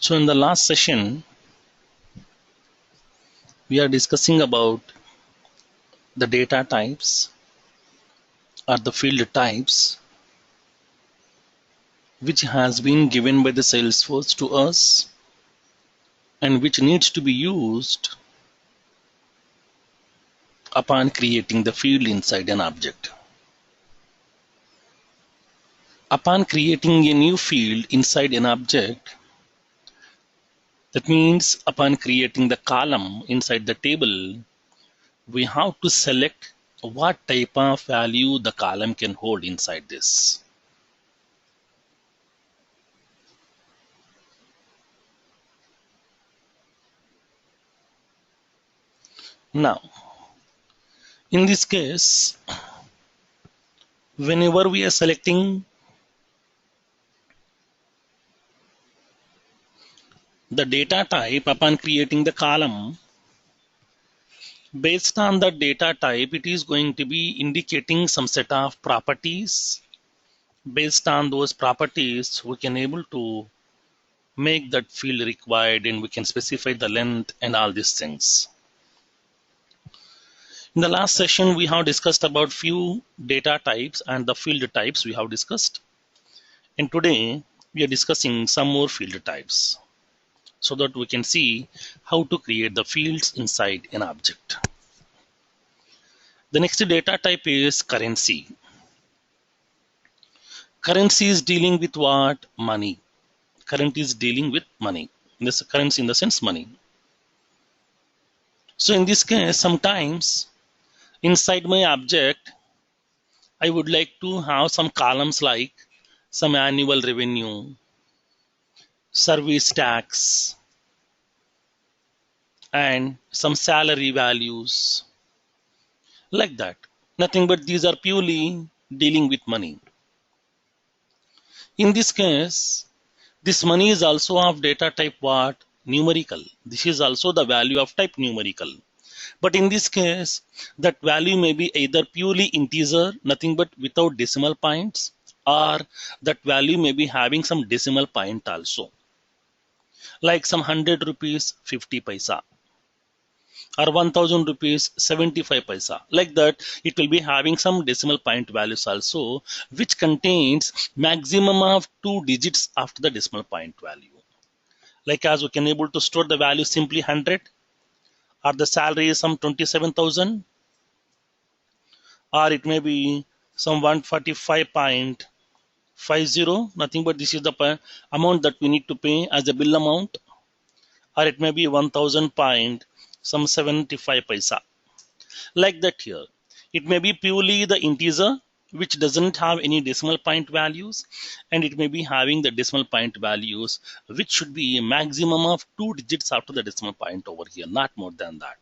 So in the last session, we are discussing about the data types or the field types which has been given by the Salesforce to us and which needs to be used upon creating the field inside an object. Upon creating a new field inside an object, that means upon creating the column inside the table, we have to select what type of value the column can hold inside this. Now, in this case, whenever we are selecting the data type upon creating the column, based on the data type, it is going to be indicating some set of properties. Based on those properties, we can able to make that field required and we can specify the length and all these things. In the last session, we have discussed about few data types and the field types we have discussed. And today, we are discussing some more field types, so that we can see how to create the fields inside an object. The next data type is currency. Currency is dealing with what? Money. Currency is dealing with money. This currency in the sense money. So in this case, sometimes inside my object, I would like to have some columns like some annual revenue, service tax, and some salary values, like that. Nothing but these are purely dealing with money. In this case, this money is also of data type what? Numerical. This is also the value of type numerical. But in this case, that value may be either purely integer, nothing but without decimal points, or that value may be having some decimal point also. Like some 100 rupees 50 paisa, or 1000 rupees 75 paisa. Like that, it will be having some decimal point values also, which contains maximum of 2 digits after the decimal point value. Like as we can able to store the value simply 100, or the salary is some 27,000, or it may be some 145.50, nothing but this is the amount that we need to pay as a bill amount, or it may be 1000 point some 75 paisa. Like that here, it may be purely the integer which doesn't have any decimal point values, and it may be having the decimal point values which should be a maximum of 2 digits after the decimal point over here, not more than that.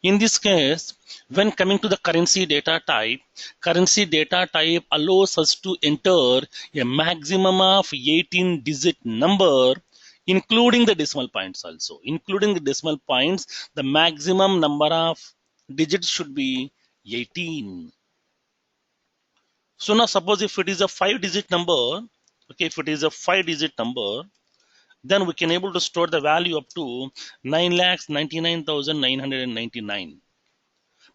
In this case, when coming to the currency data type allows us to enter a maximum of 18 digit number, including the decimal points also. Including the decimal points, the maximum number of digits should be 18. So now suppose if it is a 5-digit number, okay, if it is a 5-digit number, then we can able to store the value up to 9,99,999.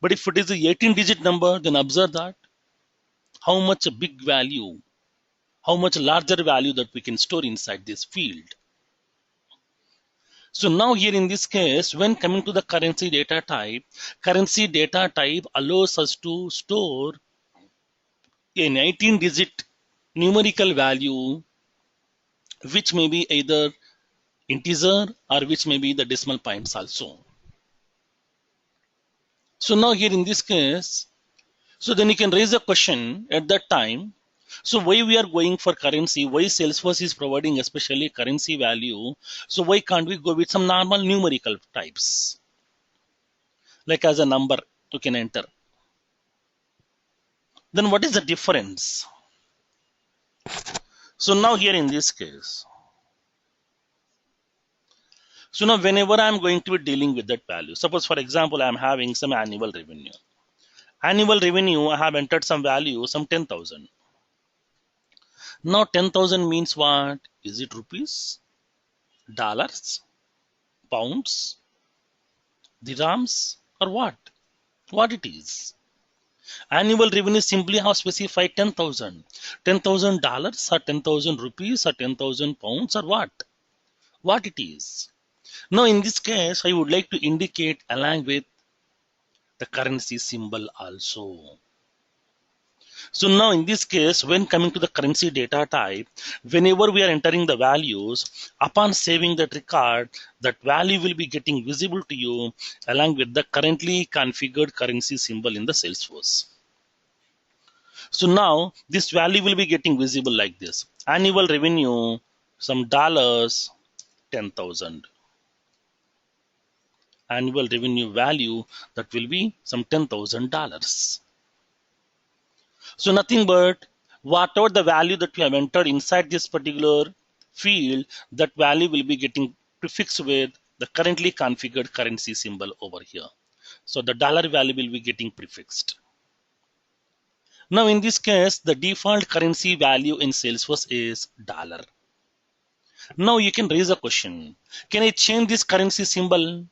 But if it is a 18-digit number, then observe that how much a big value, how much larger value that we can store inside this field. So now here in this case, when coming to the currency data type allows us to store an 18-digit numerical value, which may be either integer or which may be the decimal points also. So now here in this case, so then you can raise a question at that time. So why we are going for currency? Why Salesforce is providing especially currency value? So why can't we go with some normal numerical types? Like as a number you can enter. Then what is the difference? So now here in this case, so now whenever I'm going to be dealing with that value, suppose for example, I'm having some annual revenue. Annual revenue, I have entered some value, some 10,000. Now 10,000 means what? Is it rupees? Dollars, pounds, dirhams, or what? What it is? Annual revenue simply have specified 10,000. $10,000 or 10,000 rupees or 10,000 pounds or what? What it is? Now in this case, I would like to indicate along with the currency symbol also. So now in this case, when coming to the currency data type, whenever we are entering the values, upon saving that record, that value will be getting visible to you along with the currently configured currency symbol in the Salesforce. So now this value will be getting visible like this. Annual revenue, some dollars, 10,000. Annual revenue value, that will be some $10,000. So nothing but whatever the value that we have entered inside this particular field, that value will be getting prefixed with the currently configured currency symbol over here. So the dollar value will be getting prefixed. Now in this case, the default currency value in Salesforce is dollar. Now you can raise a question. Can I change this currency symbol?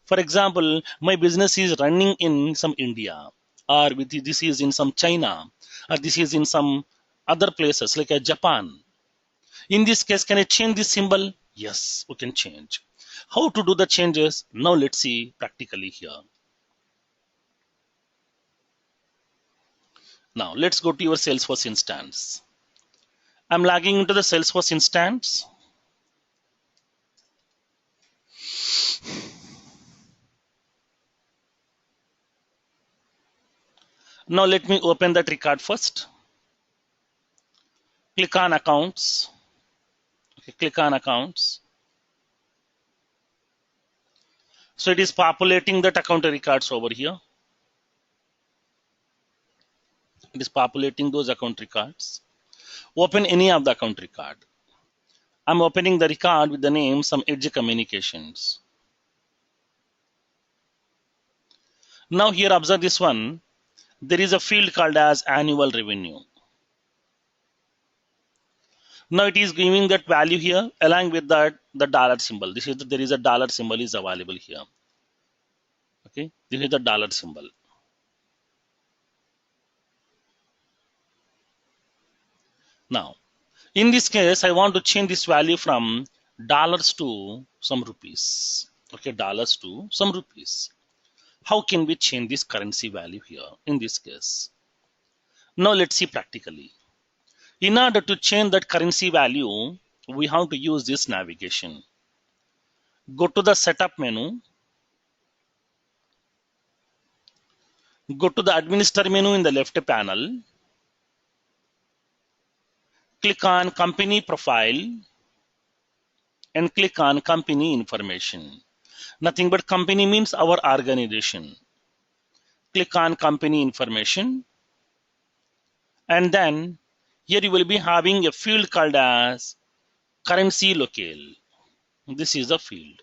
For example, my business is running in some India, or this is in some China, or this is in some other places like Japan. In this case, can I change this symbol? Yes, we can change. How to do the changes? Now let's see practically here. Now let's go to your Salesforce instance. I'm logging into the Salesforce instance. Now let me open that record first. Click on accounts. Okay, click on accounts. So it is populating that account records over here. It is populating those account records. Open any of the account record. I'm opening the record with the name some Edge Communications. Now here observe this one. There is a field called as annual revenue. Now it is giving that value here along with that the dollar symbol. This is there is a dollar symbol is available here. Okay, this is the dollar symbol. Now in this case, I want to change this value from dollars to some rupees. Okay, dollars to some rupees. How can we change this currency value here in this case? Now let's see practically. In order to change that currency value, we have to use this navigation. Go to the setup menu. Go to the administer menu in the left panel. Click on company profile and click on company information. Nothing but company means our organization. Click on company information. And then here you will be having a field called as currency locale. This is the field.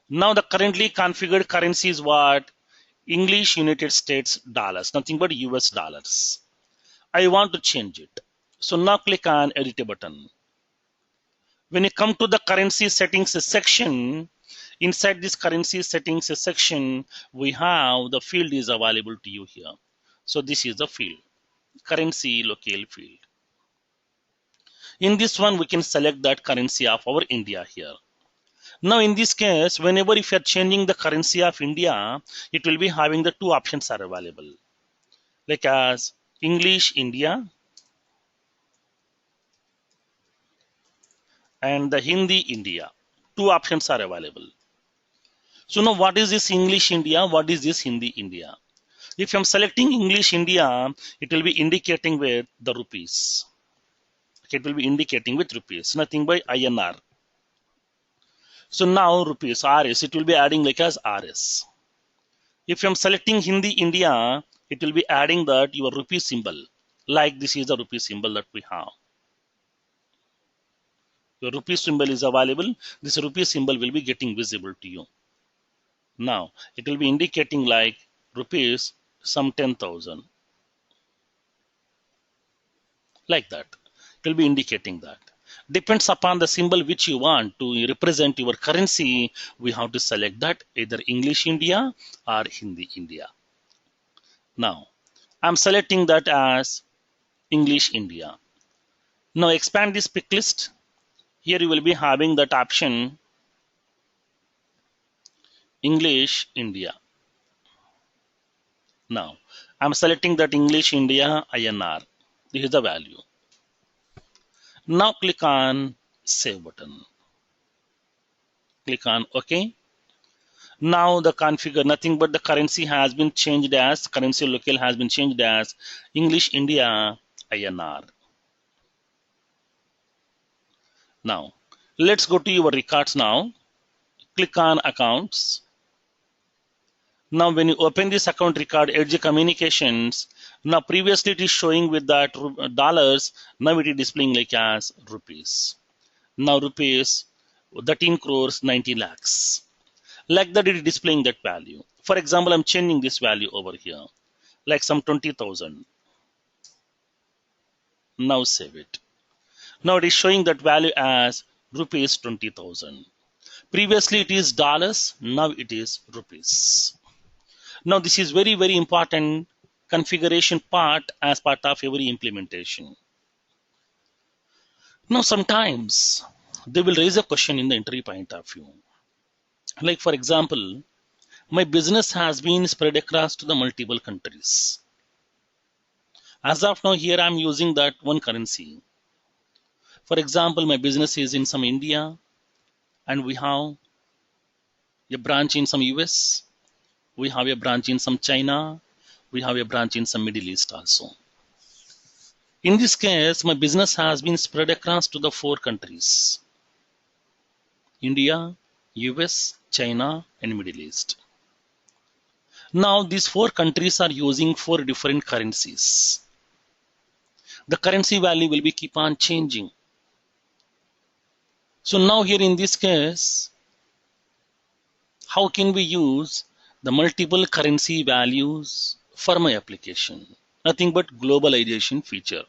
Now the currently configured currency is what? English United States dollars, nothing but US dollars. I want to change it. So now click on edit button. When you come to the currency settings section, inside this currency settings section, we have the field is available to you here. So this is the field, currency locale field. In this one, we can select that currency of our India here. Now in this case, whenever if you are changing the currency of India, it will be having the two options are available. Like as English India and the Hindi India. Two options are available. So now what is this English India? What is this Hindi India? If I'm selecting English India, it will be indicating with the rupees. It will be indicating with rupees, nothing by INR. So now rupees, RS, it will be adding like as RS. If I'm selecting Hindi India, it will be adding that your rupee symbol. Like this is the rupee symbol that we have. Your rupee symbol is available. This rupee symbol will be getting visible to you. Now it will be indicating like rupees some 10,000. Like that. It will be indicating that. Depends upon the symbol which you want to represent your currency. We have to select that either English India or Hindi India. Now, I'm selecting that as English India. Now expand this pick list. Here you will be having that option English India. Now I'm selecting that English India INR. This is the value. Now click on save button. Click on OK. Now the configure, nothing but the currency has been changed as, currency local has been changed as English India INR. Now let's go to your records now. Click on accounts. Now when you open this account record, Edge Communications, now previously it is showing with that dollars, now it is displaying like as rupees. Now rupees 13 crores 90 lakhs. Like that it is displaying that value. For example, I'm changing this value over here, like some 20,000. Now save it. Now it is showing that value as rupees 20,000. Previously it is dollars, now it is rupees. Now this is very, very important configuration part as part of every implementation. Now sometimes they will raise a question in the entry point of view. Like for example, my business has been spread across to the multiple countries. As of now here I'm using that one currency. For example, my business is in some India and we have a branch in some US. We have a branch in some China. We have a branch in some Middle East also. In this case, my business has been spread across to the 4 countries: India, US, China, and Middle East. Now, these 4 countries are using 4 different currencies. The currency value will be keep on changing. So now here in this case, how can we use the multiple currency values for my application? Nothing but globalization feature.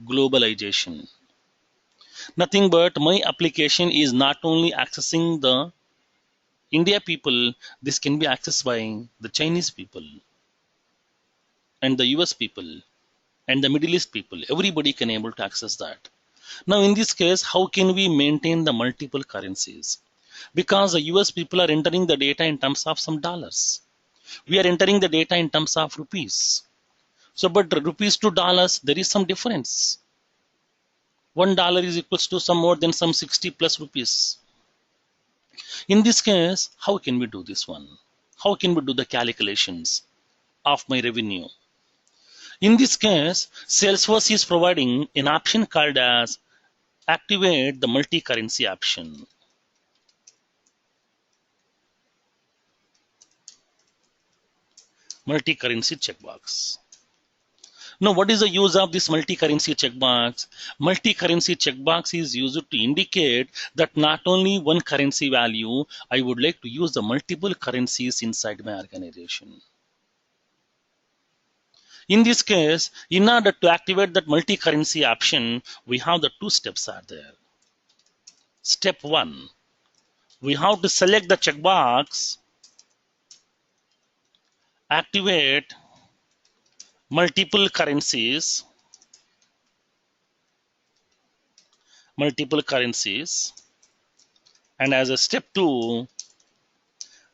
Globalization. Nothing but my application is not only accessing the India people, this can be accessed by the Chinese people and the US people and the Middle East people. Everybody can able to access that. Now in this case, how can we maintain the multiple currencies? Because the US people are entering the data in terms of some dollars. We are entering the data in terms of rupees. So, but rupees to dollars, there is some difference. $1 is equals to some more than some 60 plus rupees. In this case, how can we do this one? How can we do the calculations of my revenue? In this case, Salesforce is providing an option called as activate the multi-currency option. Multi-currency checkbox. Now, what is the use of this multi-currency checkbox? Multi-currency checkbox is used to indicate that not only one currency value, I would like to use the multiple currencies inside my organization. In this case, in order to activate that multi-currency option, we have the 2 steps are there. Step 1, we have to select the checkbox, activate multiple currencies, and as a step 2,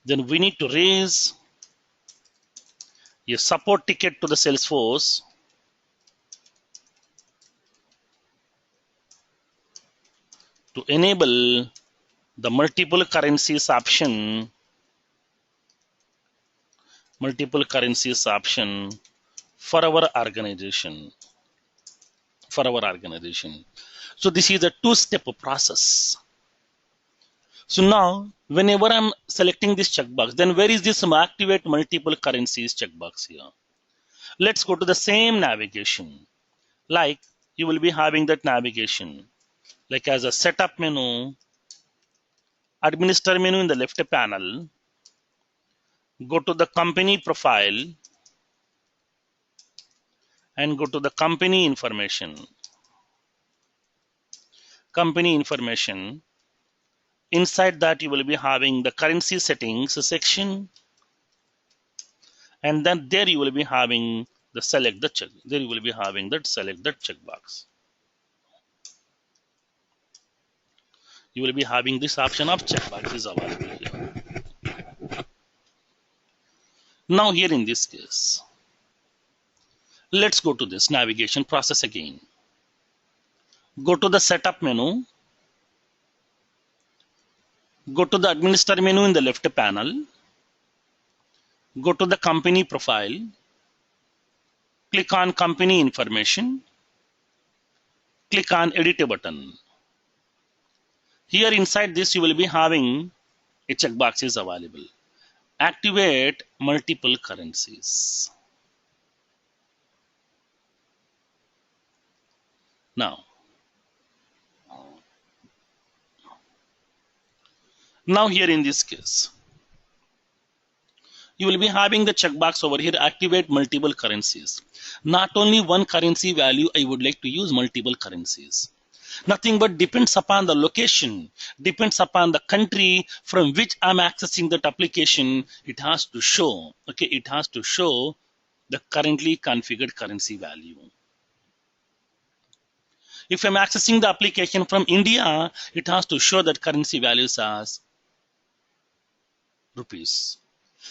then we need to raise a support ticket to the Salesforce to enable the multiple currencies option for our organization. So this is a 2-step process. So now, whenever I'm selecting this checkbox, then where is this activate multiple currencies checkbox here? Let's go to the same navigation. Like you will be having that navigation, like as a setup menu, administer menu in the left panel, go to the company profile and go to the company information. company information. Inside that you will be having the currency settings section, and then there you will be having the select the check. There you will be having that select that checkbox. You will be having this option of checkbox is available here. Now here in this case, let's go to this navigation process again. Go to the setup menu. Go to the administer menu in the left panel. Go to the company profile. Click on company information. Click on edit button. Here inside this you will be having a checkbox is available. Activate multiple currencies. Now here in this case, you will be having the checkbox over here, activate multiple currencies. Not only one currency value, I would like to use multiple currencies. Nothing but depends upon the location, depends upon the country from which I'm accessing that application, it has to show, okay, it has to show the currently configured currency value. If I'm accessing the application from India, it has to show that currency values as rupees.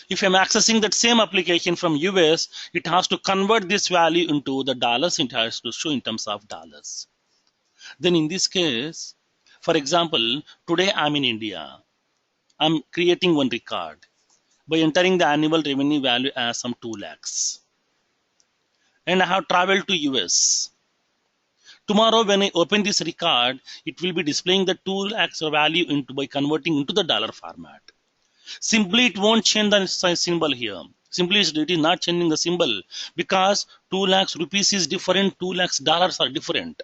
If I'm accessing that same application from US, it has to convert this value into the dollars. It has to show in terms of dollars. Then in this case, for example, today I'm in India. I'm creating one record by entering the annual revenue value as some 2 lakhs. And I have traveled to US. Tomorrow when I open this record, it will be displaying the 2 lakhs value into by converting into the dollar format. Simply it won't change the symbol here. Simply it is not changing the symbol because 2 lakhs rupees is different, 2 lakhs dollars are different.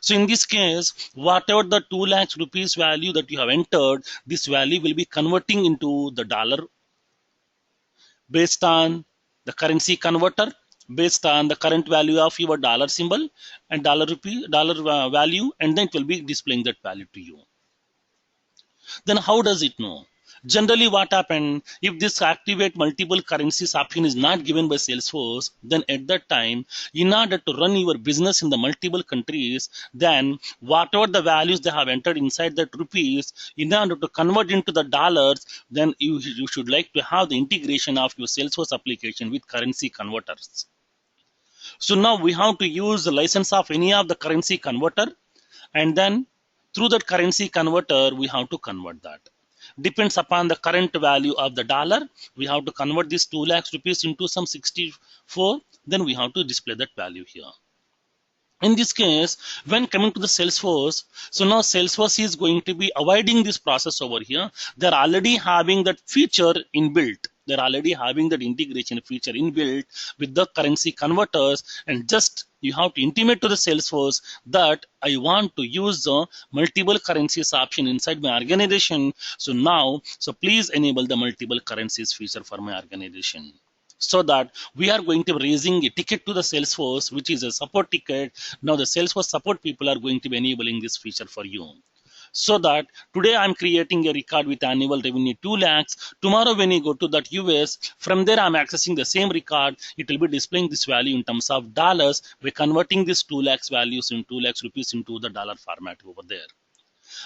So in this case, whatever the 2 lakhs rupees value that you have entered, this value will be converting into the dollar based on the currency converter, based on the current value of your dollar symbol and dollar value, and then it will be displaying that value to you. Then how does it know? Generally what happened, if this activate multiple currencies option is not given by Salesforce, then at that time, in order to run your business in the multiple countries, then whatever the values they have entered inside that rupees, in order to convert into the dollars, then you should like to have the integration of your Salesforce application with currency converters. So now we have to use the license of any of the currency converter, and then through that currency converter, we have to convert that. Depends upon the current value of the dollar, we have to convert this 2 lakhs rupees into some 64, then we have to display that value here. In this case, when coming to the Salesforce, so now Salesforce is going to be avoiding this process over here. They're already having that feature inbuilt. They're already having that integration feature inbuilt with the currency converters, and just you have to intimate to the Salesforce that I want to use the multiple currencies option inside my organization. So now, so please enable the multiple currencies feature for my organization. So that we are going to be raising a ticket to the Salesforce, which is a support ticket. Now the Salesforce support people are going to be enabling this feature for you. So that today I'm creating a record with annual revenue 2 lakhs. Tomorrow when you go to that US, from there I'm accessing the same record. It will be displaying this value in terms of dollars. We're converting this 2 lakhs values in 2 lakhs rupees into the dollar format over there.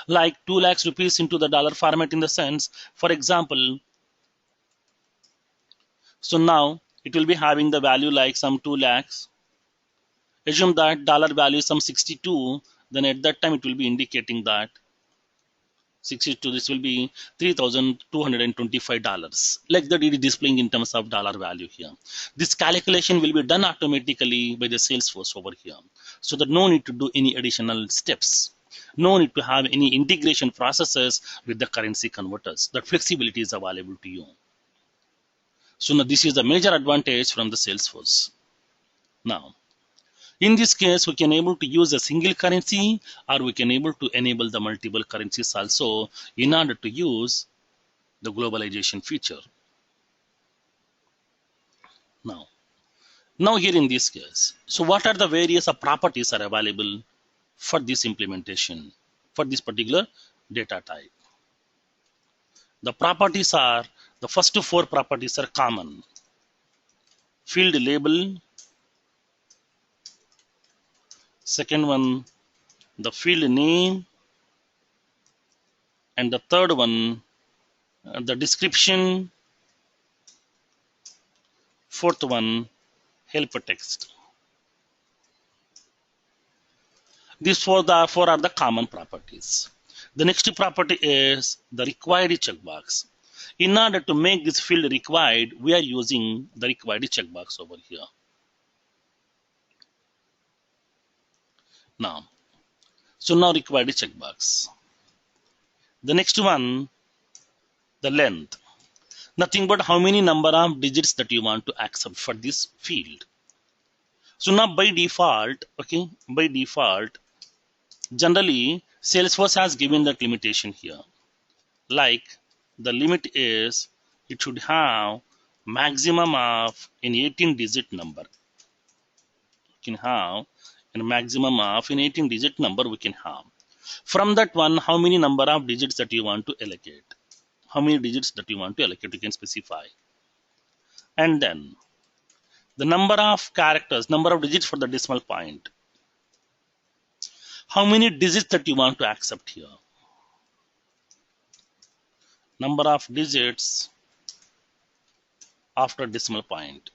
Like 2 lakhs rupees into the dollar format in the sense, for example, so now it will be having the value like some 2 lakhs. Assume that dollar value is some 62. Then at that time it will be indicating that 62, this will be $3,225. Like that it is displaying in terms of dollar value here. This calculation will be done automatically by the Salesforce over here. So that no need to do any additional steps. No need to have any integration processes with the currency converters. That flexibility is available to you. So now this is the major advantage from the Salesforce. Now, in this case, we can able to use a single currency, or we can able to enable the multiple currencies also in order to use the globalization feature. Now here in this case, so what are the various properties are available for this implementation, for this particular data type. The properties are, the first four properties are common. Field label, second one, the field name, and the third one, the description, fourth one, help text. These four are the common properties. The next property is the required checkbox. In order to make this field required, we are using the required checkbox over here. Now required checkbox. The next one, the length. Nothing but how many number of digits that you want to accept for this field. So now by default, generally Salesforce has given that limitation here. Like the limit is it should have maximum of an 18-digit number. You can have a maximum of an 18-digit number we can have. From that one, how many number of digits that you want to allocate? How many digits that you want to allocate, you can specify. And then the number of characters, number of digits for the decimal point. How many digits that you want to accept here? Number of digits after decimal point.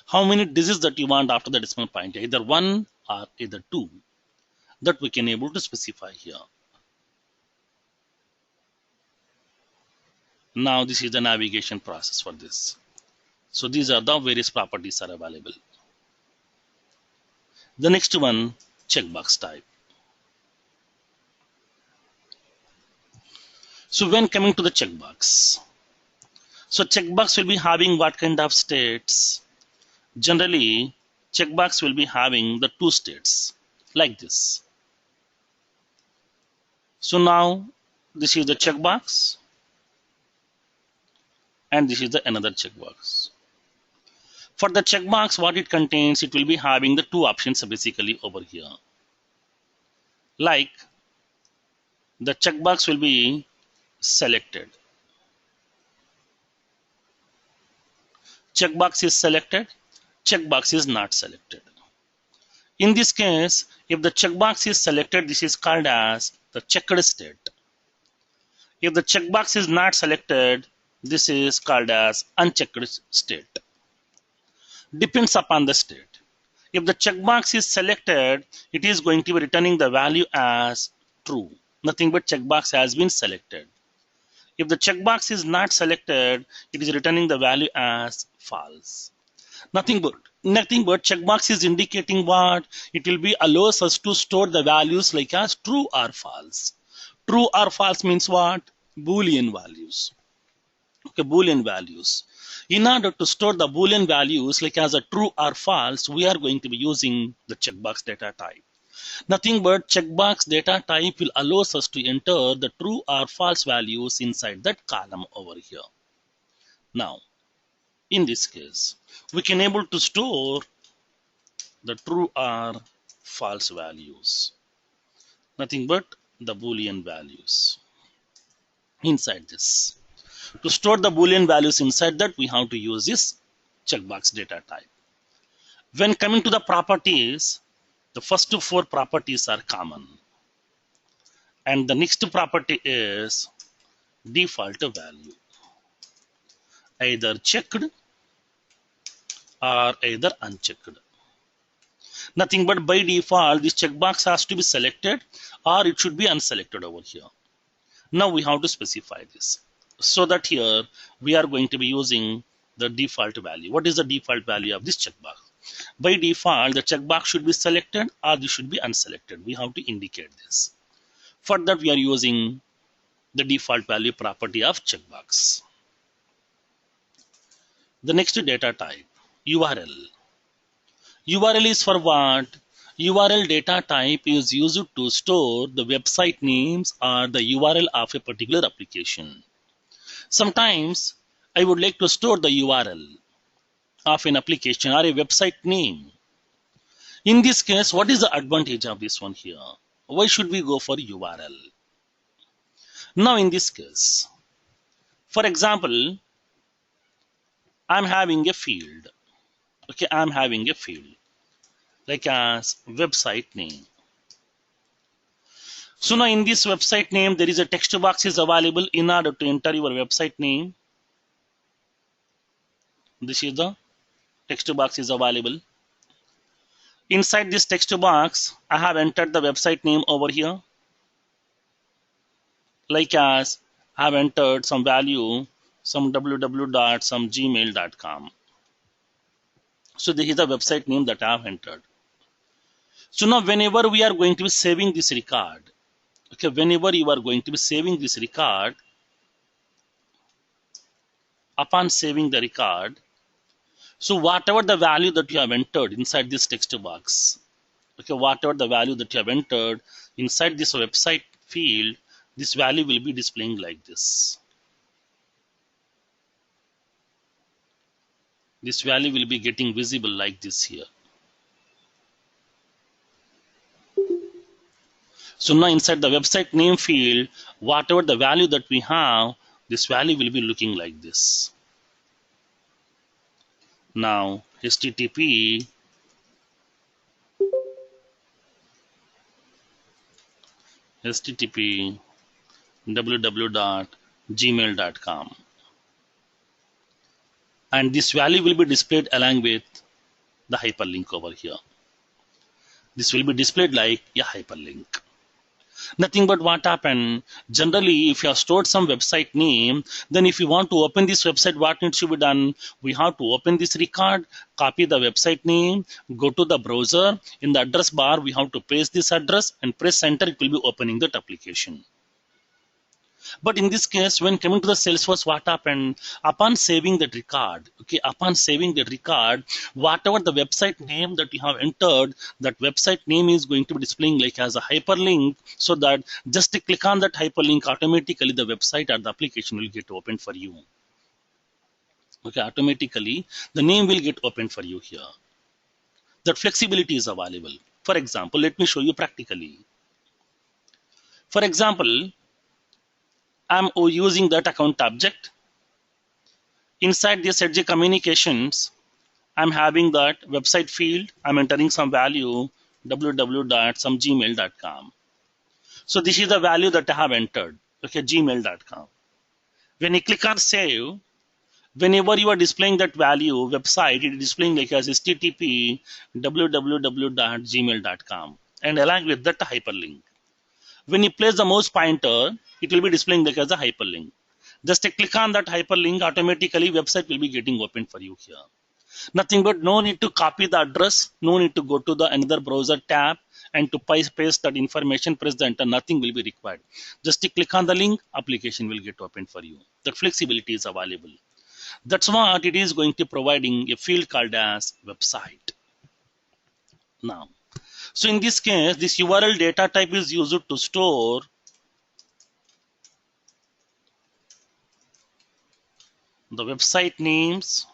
How many digits that you want after the decimal point? Either 1 or either 2. That we can able to specify here. Now this is the navigation process for this. So these are the various properties are available. The next one, checkbox type. So when coming to the checkbox, so checkbox will be having what kind of states? Generally, checkbox will be having the 2 states like this. So now this is the checkbox and this is the another checkbox. For the checkbox, what it contains, it will be having the 2 options basically over here. Like the checkbox will be selected. Checkbox is selected, checkbox is not selected. In this case, if the checkbox is selected, this is called as the checked state. If the checkbox is not selected, this is called as unchecked state. Depends upon the state. If the checkbox is selected, it is going to be returning the value as true. Nothing but checkbox has been selected. If the checkbox is not selected, it is returning the value as false. Nothing but checkbox is indicating what? It will be allows us to store the values like as true or false. True or false means what? Boolean values. Okay, Boolean values. In order to store the Boolean values like as a true or false, we are going to be using the checkbox data type. Nothing but checkbox data type will allow us to enter the true or false values inside that column over here. Now, in this case, we can able to store the true or false values. Nothing but the Boolean values inside this. To store the Boolean values inside that, we have to use this checkbox data type. When coming to the properties, the first 4 properties are common. And the next property is default value. Either checked or either unchecked. Nothing but by default, this checkbox has to be selected or it should be unselected over here. Now we have to specify this. So that here we are going to be using the default value. What is the default value of this checkbox? By default, the checkbox should be selected or it should be unselected. We have to indicate this. For that, we are using the default value property of checkbox. The next data type, URL. URL is for what? URL data type is used to store the website names or the URL of a particular application. Sometimes I would like to store the URL of an application or a website name. In this case, what is the advantage of this one here? Why should we go for URL? Now in this case, for example, I'm having a field. Okay, I'm having a field like as website name. So now in this website name, there is a text box is available in order to enter your website name. This is the text box is available. Inside this text box, I have entered the website name over here. Like as I have entered some value, some www.somegmail.com. So this is the website name that I have entered. So now whenever we are going to be saving this record, okay, whenever you are going to be saving this record, upon saving the record, so whatever the value that you have entered inside this text box, okay, whatever the value that you have entered inside this website field, this value will be displaying like this. This value will be getting visible like this here. So now inside the website name field, whatever the value that we have, this value will be looking like this. Now http www.gmail.com, and this value will be displayed along with the hyperlink over here. This will be displayed like a hyperlink. Nothing but what happened, generally if you have stored some website name, then if you want to open this website, what needs to be done? We have to open this record, copy the website name, go to the browser, in the address bar we have to paste this address and press enter. It will be opening that application. But in this case, when coming to the Salesforce, what happened? Upon saving that record, okay, upon saving that record, whatever the website name that you have entered, that website name is going to be displaying like as a hyperlink, so that just to click on that hyperlink, automatically the website or the application will get opened for you. Okay, automatically the name will get opened for you here. That flexibility is available. For example, let me show you practically. For example, I'm using that account object. Inside this Edge communications, I'm having that website field. I'm entering some value www.somegmail.com. So this is the value that I have entered. Okay, gmail.com. When you click on save, whenever you are displaying that value website, it is displaying like as http www.gmail.com and along with that hyperlink. When you place the mouse pointer, it will be displaying like as a hyperlink. Just click on that hyperlink, automatically website will be getting open for you here. Nothing but no need to copy the address, no need to go to the another browser tab and to paste that information, press the enter, nothing will be required. Just click on the link, application will get open for you. That flexibility is available. That's what it is going to providing a field called as website. Now, so in this case, this URL data type is used to store the website names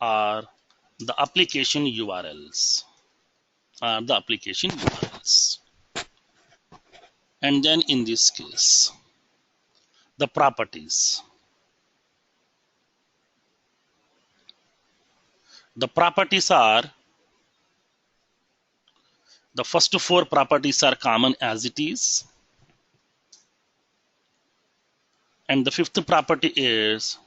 or the application URLs. And then in this case, the properties. The properties are, the first four properties are common as it is. And the fifth property is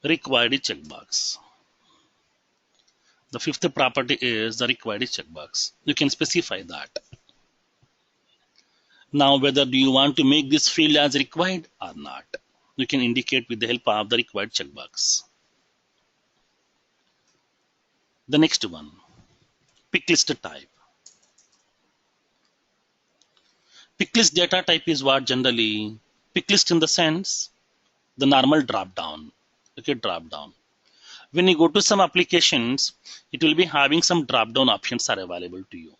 required checkbox. The fifth property is the required checkbox. You can specify that. Now, whether do you want to make this field as required or not, you can indicate with the help of the required checkbox. The next one, pick list type. Pick list data type is what generally, pick list in the sense, the normal drop down. Okay, drop down. When you go to some applications, it will be having some drop down options are available to you.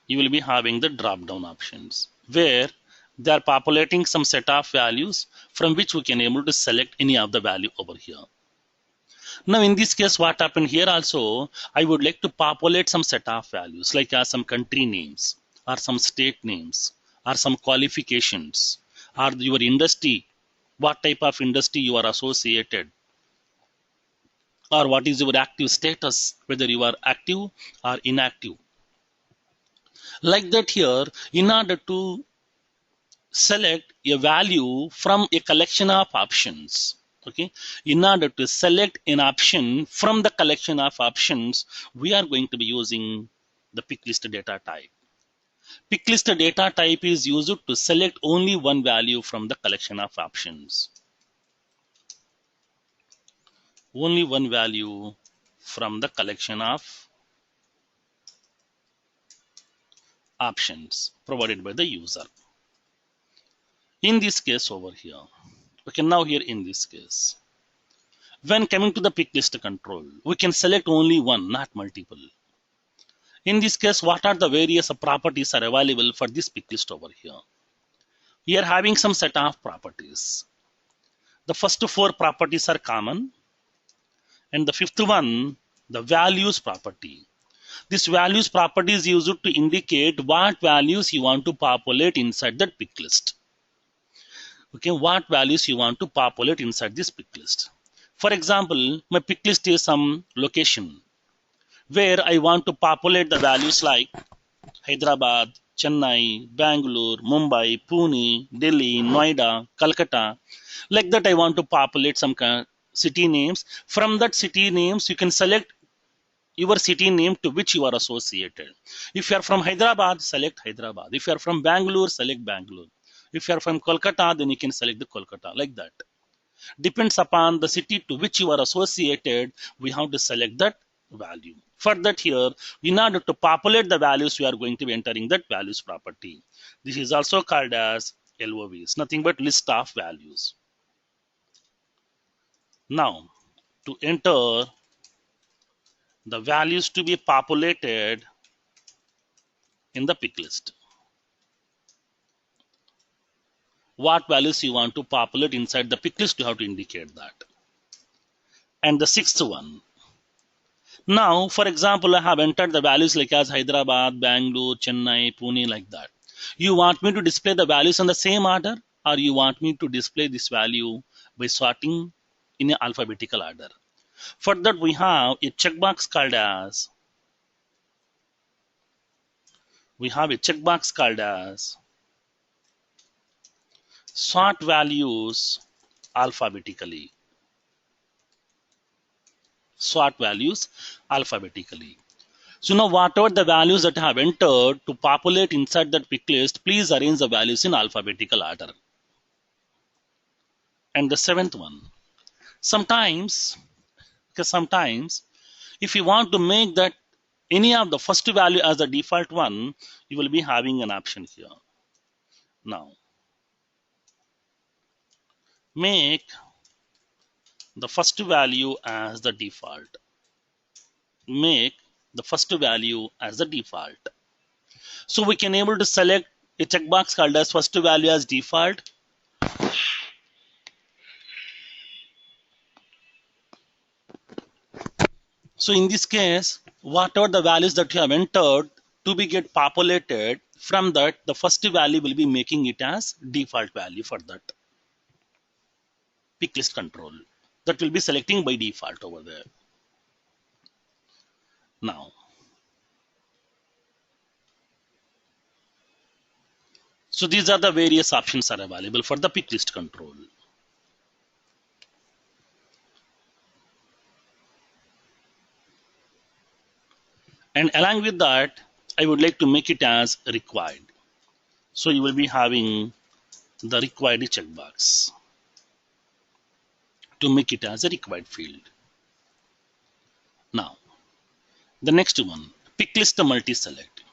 You will be having the drop down options where They are populating some set of values from which we can able to select any of the value over here. Now in this case, what happened here also, I would like to populate some set of values like some country names or some state names or some qualifications or your industry, what type of industry you are associated, or what is your active status, whether you are active or inactive. Like that here, in order to select a value from a collection of options, okay, in order to select an option from the collection of options, we are going to be using the pick list data type. Pick list data type is used to select only one value from the collection of options. Only one value from the collection of options provided by the user. In this case over here, okay, now here in this case, when coming to the pick list control, we can select only one, not multiple. In this case, what are the various properties are available for this pick list over here? We are having some set of properties. The first four properties are common, and the fifth one, the values property. This values property is used to indicate what values you want to populate inside that pick list. Okay, what values you want to populate inside this pick list. For example, my pick list is some location where I want to populate the values like Hyderabad, Chennai, Bangalore, Mumbai, Pune, Delhi, Noida, Calcutta. Like that, I want to populate some city names. From that city names, you can select your city name to which you are associated. If you are from Hyderabad, select Hyderabad. If you are from Bangalore, select Bangalore. If you are from Kolkata, then you can select the Kolkata, like that. Depends upon the city to which you are associated, we have to select that value. For that here, in order to populate the values, we are going to be entering that values property. This is also called as LOVs, nothing but list of values. Now, to enter the values to be populated in the pick list, what values you want to populate inside the pick list, you have to indicate that. And the sixth one, now for example, I have entered the values like as Hyderabad, Bangalore, Chennai, Pune, like that. You want me to display the values in the same order, or you want me to display this value by sorting in an alphabetical order? For that, we have a checkbox called as sort values alphabetically. Sort values alphabetically. So now whatever the values that I have entered to populate inside that pick list, please arrange the values in alphabetical order. And the seventh one, sometimes if you want to make that any of the first value as the default one, you will be having an option here. Now, make the first value as the default. Make the first value as the default. So we can able to select a checkbox called as first value as default. So in this case, whatever the values that you have entered to be get populated, from that the first value will be making it as default value for that pick list control. That will be selecting by default over there. Now, so these are the various options are available for the pick list control. And along with that, I would like to make it as required. So you will be having the required checkbox to make it as a required field. Now, the next one, pick list multi-select.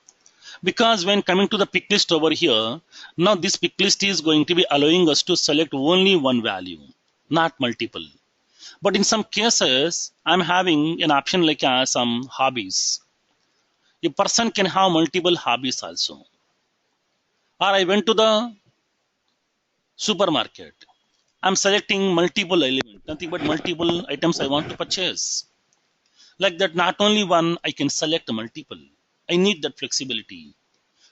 Because when coming to the pick list over here, now this pick list is going to be allowing us to select only one value, not multiple. But in some cases, I'm having an option like some hobbies. A person can have multiple hobbies also. Or I went to the Supermarket. I'm selecting multiple elements, nothing but multiple items I want to purchase. Like that, not only one, I can select multiple. I need that flexibility.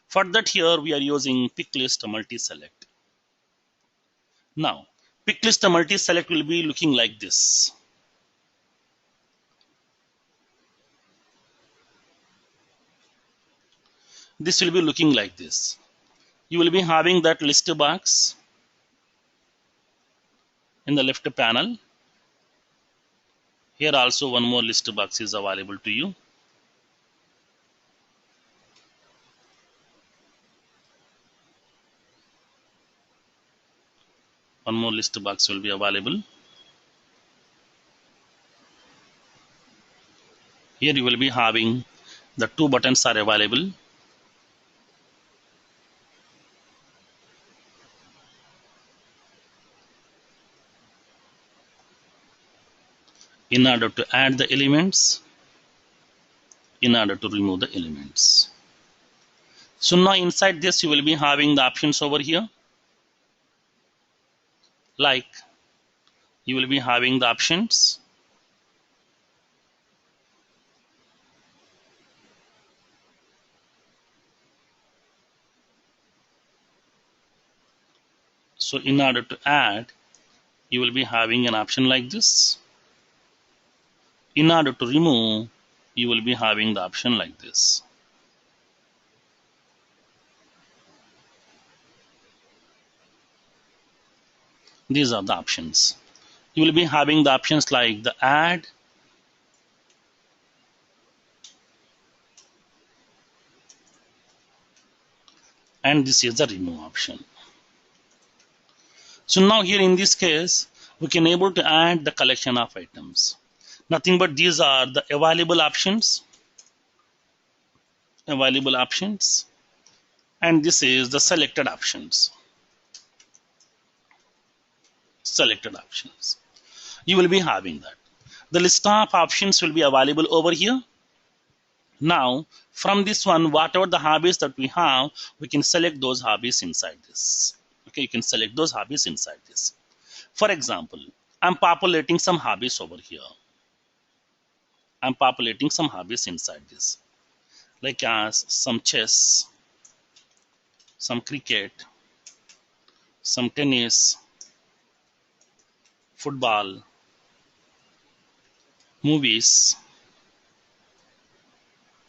For that, here we are using pick list multi-select. Now, pick list multi-select will be looking like this. This will be looking like this. You will be having that list box in the left panel. Here also one more list box is available to you. One more list box will be available. Here you will be having the two buttons are available. In order to add the elements, in order to remove the elements. So now inside this you will be having the options over here. Like you will be having the options. So in order to add, you will be having an option like this. In order to remove, you will be having the option like this. These are the options. You will be having the options like the add, and this is the remove option. So now here in this case, we can able to add the collection of items. Nothing but these are the available options. Available options. And this is the selected options. Selected options. You will be having that. The list of options will be available over here. Now, from this one, whatever the hobbies that we have, we can select those hobbies inside this. Okay, you can select those hobbies inside this. For example, I'm populating some hobbies over here. I'm populating some hobbies inside this. Like as some chess, some cricket, some tennis, football, movies,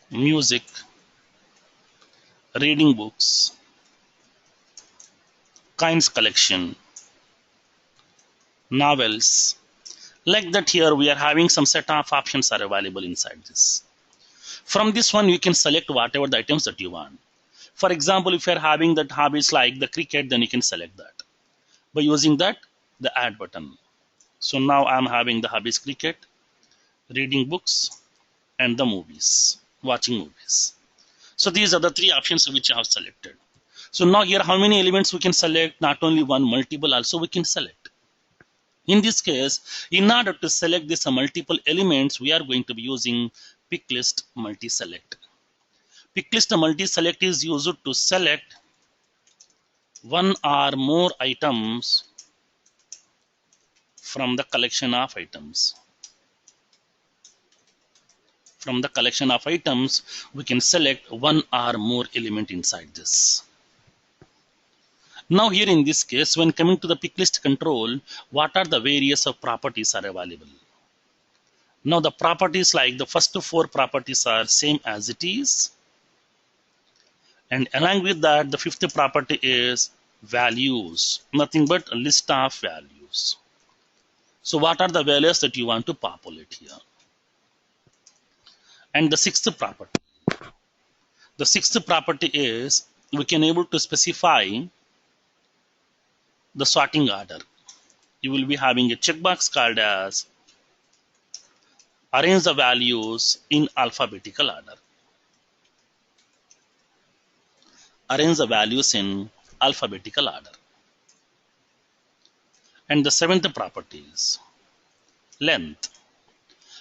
music, reading books, coins collection, novels. Like that here we are having some set of options are available inside this. From this one you can select whatever the items that you want. For example, if you are having that hobbies like the cricket, then you can select that. By using that, the add button. So now I'm having the hobbies cricket, reading books, and the movies, watching movies. So these are the three options which I have selected. So now here how many elements we can select? Not only one, multiple also we can select. In this case, in order to select these multiple elements, we are going to be using pick list multi-select. Pick list multi-select is used to select one or more items from the collection of items. From the collection of items, we can select one or more element inside this. Now here in this case, when coming to the pick list control, what are the various of properties are available? Now the properties like the first four properties are same as it is. And along with that, the fifth property is values, nothing but a list of values. So what are the values that you want to populate here? And the sixth property. The sixth property is we can able to specify the sorting order. You will be having a checkbox called as arrange the values in alphabetical order. Arrange the values in alphabetical order. And the seventh property is length.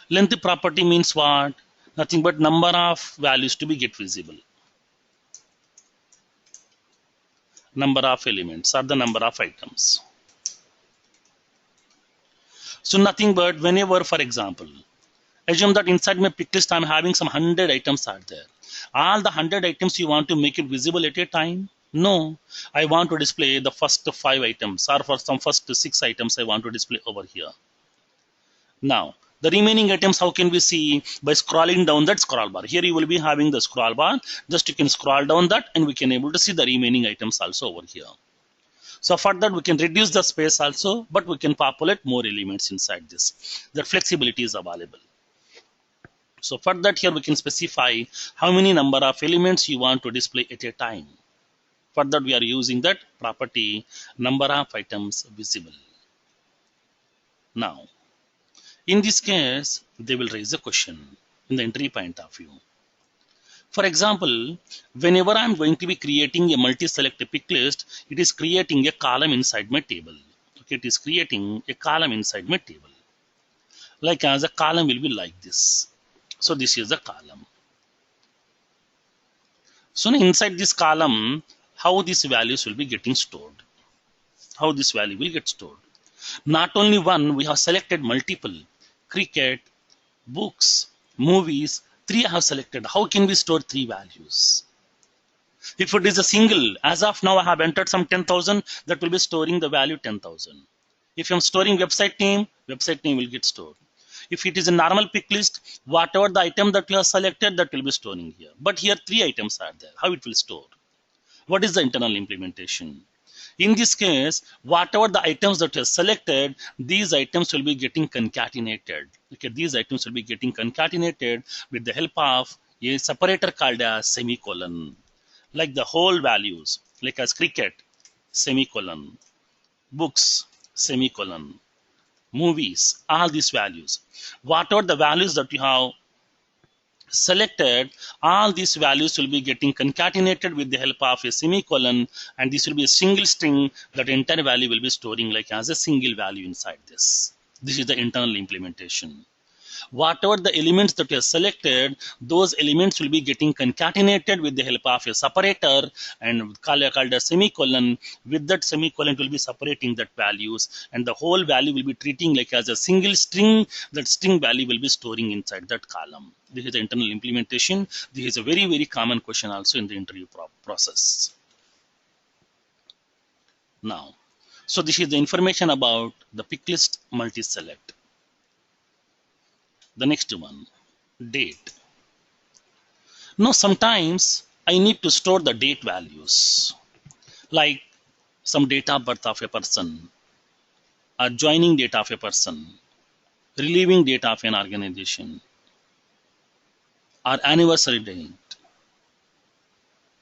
Length property means what? Nothing but number of values to be get visible. number of elements or the number of items. So nothing but whenever, for example, assume that inside my pick list I'm having some 100 items are there. All the 100 items you want to make it visible at a time? No, I want to display the first 5 items or for some first 6 items I want to display over here. Now, the remaining items, how can we see? By scrolling down that scroll bar. Here you will be having the scroll bar. Just you can scroll down that and we can able to see the remaining items also over here. So for that, we can reduce the space also, but we can populate more elements inside this. That flexibility is available. So for that, here we can specify how many number of elements you want to display at a time. For that, we are using that property number of items visible. Now, in this case, they will raise a question in the entry point of view. For example, whenever I'm going to be creating a multi-select pick list, it is creating a column inside my table. Okay, it is creating a column inside my table. Like as a column will be like this. So this is the column. So inside this column, how these values will be getting stored? How this value will get stored? Not only one, we have selected multiple. Cricket, books, movies, 3 I have selected. How can we store 3 values? If it is a single, as of now I have entered some 10,000, that will be storing the value 10,000. If I'm storing website name will get stored. If it is a normal pick list, whatever the item that you have selected, that will be storing here. But here 3 items are there. How it will store? What is the internal implementation? In this case, whatever the items that are selected, these items will be getting concatenated. Okay, these items will be getting concatenated with the help of a separator called as semicolon. Like the whole values, like as cricket, semicolon, books, semicolon, movies, all these values. Whatever the values that you have selected, all these values will be getting concatenated with the help of a semicolon, and this will be a single string that entire value will be storing like as a single value inside this. This is the internal implementation. Whatever the elements that you have selected, those elements will be getting concatenated with the help of a separator and called a semicolon. With that semicolon, it will be separating that values, and the whole value will be treating like as a single string. That string value will be storing inside that column. This is the internal implementation. This is a very, very common question also in the interview process. Now, so this is the information about the pick list multi-select. The next one, date. Now, sometimes I need to store the date values, like some date of birth of a person, or joining date of a person, relieving date of an organization, or anniversary date,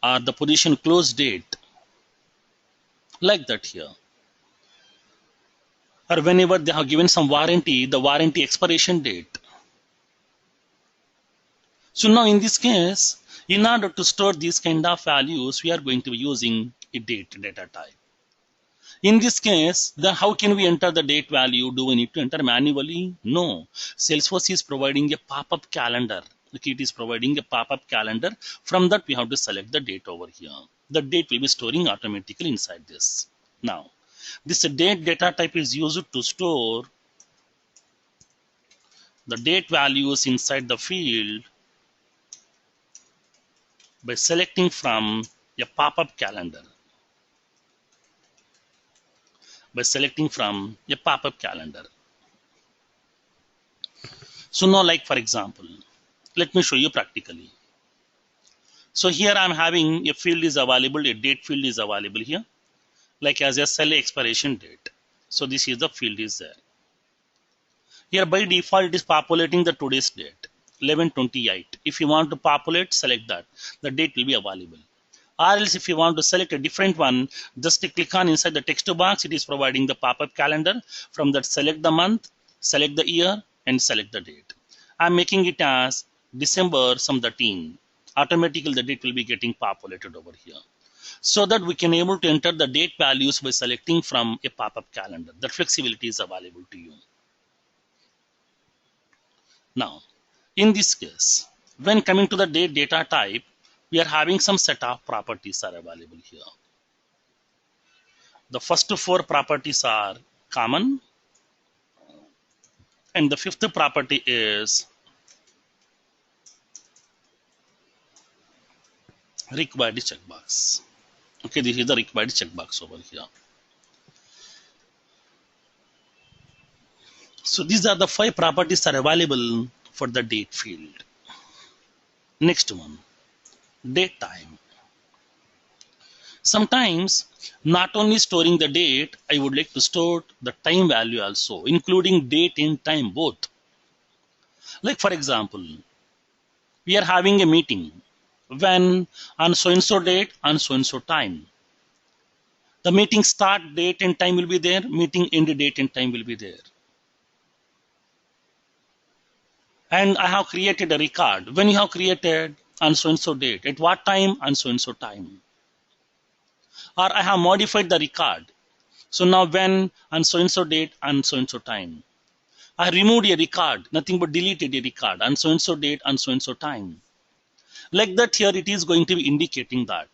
or the position close date, like that here. Or whenever they have given some warranty, the warranty expiration date. So now in this case, in order to store these kind of values, we are going to be using a date data type. In this case, then how can we enter the date value? Do we need to enter manually? No. Salesforce is providing a pop-up calendar. Okay, it is providing a pop-up calendar. From that, we have to select the date over here. The date will be storing automatically inside this. Now, this date data type is used to store the date values inside the field by selecting from a pop-up calendar. By selecting from a pop-up calendar. So now, like for example, let me show you practically. So here I'm having a field is available, a date field is available here, like as a cell expiration date. So this is the field is there. Here by default it is populating the today's date, 11/28. If you want to populate, select that. The date will be available. Or else if you want to select a different one, just click on inside the text box. It is providing the pop-up calendar. From that, select the month, select the year, and select the date. I'm making it as December some 13. Automatically the date will be getting populated over here. So that we can able to enter the date values by selecting from a pop-up calendar. That flexibility is available to you. Now, in this case, when coming to the date data type, we are having some set of properties are available here. The first four properties are common, and the fifth property is required checkbox. Okay, this is the required checkbox over here. So these are the five properties are available for the date field. Next one, date time. Sometimes not only storing the date, I would like to store the time value also, including date and time both. Like for example, we are having a meeting when on so and so date on so and so time. The meeting start date and time will be there, meeting end date and time will be there. And I have created a record. When you have created on so and so date, at what time on so and so time. Or I have modified the record. So now when on so and so date and so time. I removed a record, nothing but deleted a record on so and so date and so time. Like that here it is going to be indicating that.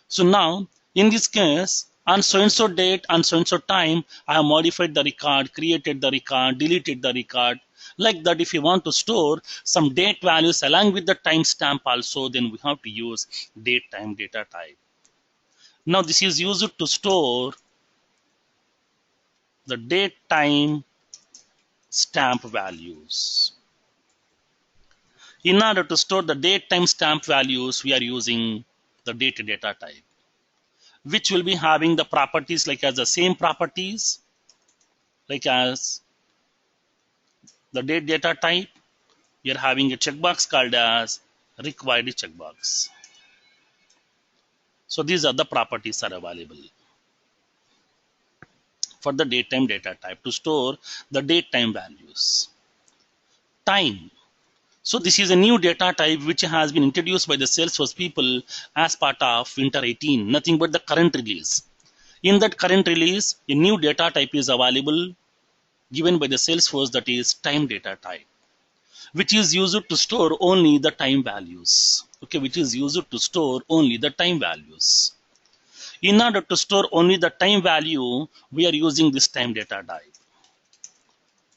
So now in this case on so and so date and so time I have modified the record, created the record, deleted the record. Like that if you want to store some date values along with the timestamp also, then we have to use date time data type. Now this is used to store the date time stamp values. In order to store the date time stamp values, we are using the date data type, which will be having the properties like as the same properties like as the date data type. We are having a checkbox called as required checkbox. So these are the properties are available for the date time data type to store the date time values. Time. So this is a new data type which has been introduced by the Salesforce people as part of Winter 18, nothing but the current release. In that current release, a new data type is available given by the Salesforce, that is time data type, which is used to store only the time values. Okay, which is used to store only the time values. In order to store only the time value, we are using this time data type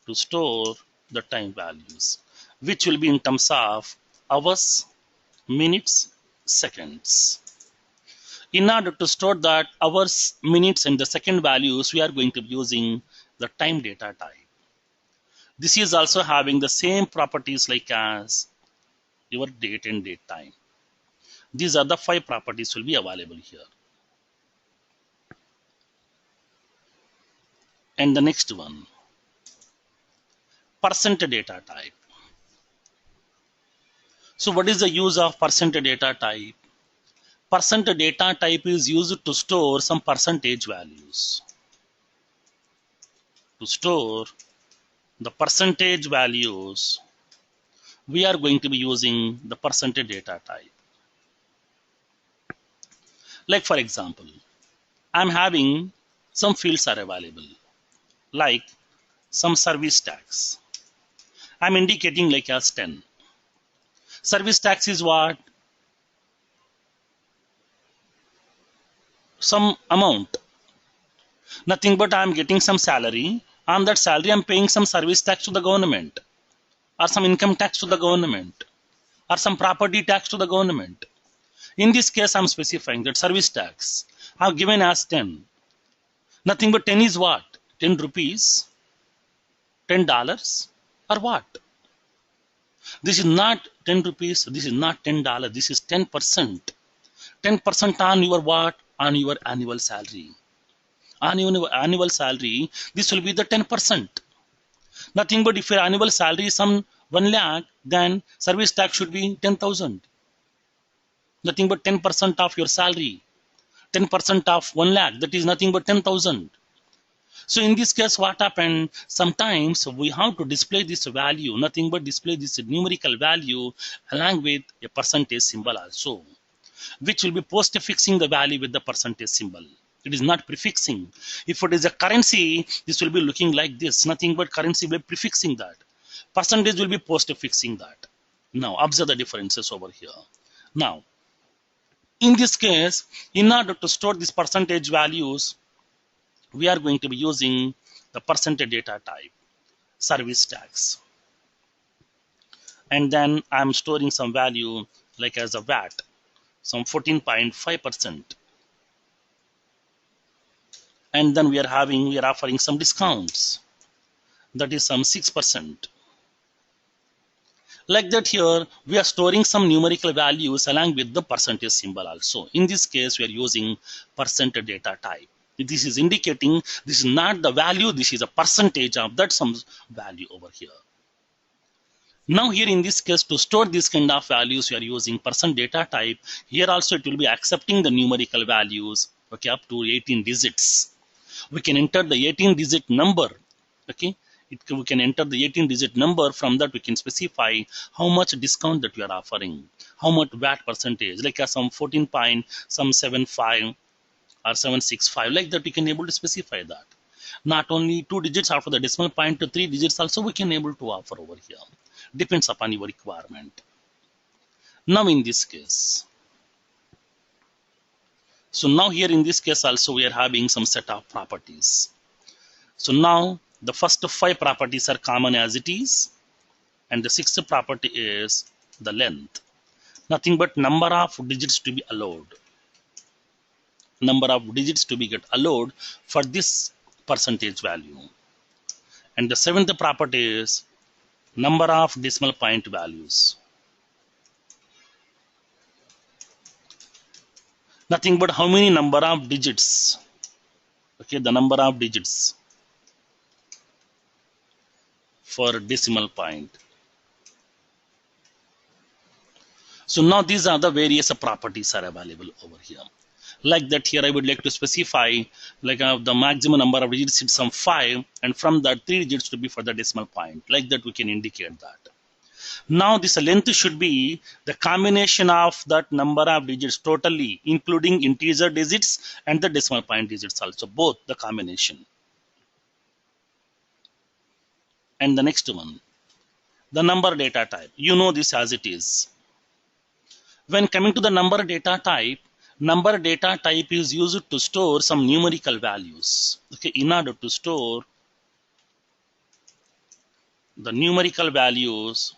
to store the time values, which will be in terms of hours, minutes, seconds. In order to store that hours, minutes, and the second values, we are going to be using the time data type. This is also having the same properties like as your date and date time. These are the five properties will be available here. And the next one, percent data type. So what is the use of percent data type? Percent data type is used to store some percentage values. To store the percentage values, we are going to be using the percent data type. Like for example, I'm having some fields are available, like some service tax. I'm indicating like as 10. Service tax is what? Some amount. Nothing but I'm getting some salary. On that salary, I'm paying some service tax to the government, or some income tax to the government, or some property tax to the government. In this case, I'm specifying that service tax I've given as 10. Nothing but 10 is what? 10 rupees, $10, or what? This is not 10 rupees, this is not $10, this is 10%. 10% on your what? On your annual salary. On your annual salary, this will be the 10%. Nothing but if your annual salary is some 1 lakh, then service tax should be 10,000. Nothing but 10% of your salary. 10% of 1 lakh, that is nothing but 10,000. So in this case, what happened? Sometimes we have to display this value, nothing but display this numerical value along with a percentage symbol also, which will be post-fixing the value with the percentage symbol. It is not prefixing. If it is a currency, this will be looking like this, nothing but currency will be prefixing that. Percentage will be post-fixing that. Now, observe the differences over here. Now, in this case, in order to store these percentage values, we are going to be using the percentage data type, service tax. And then I'm storing some value like as a VAT, some 14.5%. And then we are offering some discounts, that is some 6%. Like that, here we are storing some numerical values along with the percentage symbol also. In this case, we are using percentage data type. This is indicating this is not the value, this is a percentage of that some value over here. Now here in this case, to store this kind of values, we are using percent data type. Here also it will be accepting the numerical values, okay, up to 18 digits. We can enter the 18 digit number, okay. We can enter the 18 digit number. From that we can specify how much discount that we are offering, how much VAT percentage, like some 14.75 or 765, like that we can able to specify that. Not only 2 digits after the decimal point to 3 digits also we can able to offer over here. Depends upon your requirement. Now in this case, so now here in this case also we are having some set of properties. So now the first 5 properties are common as it is, and the 6th property is the length. Nothing but number of digits to be allowed. Number of digits to be get allowed for this percentage value. And the 7th property is number of decimal point values. Nothing but how many number of digits, okay, the number of digits for decimal point. So now these are the various properties are available over here. Like that, here I would like to specify like the maximum number of digits is some 5, and from that 3 digits to be for the decimal point. Like that we can indicate that. Now this length should be the combination of that number of digits totally, including integer digits and the decimal point digits also, both the combination. And the next one, the number data type. You know this as it is. When coming to the number data type is used to store some numerical values. Okay, in order to store the numerical values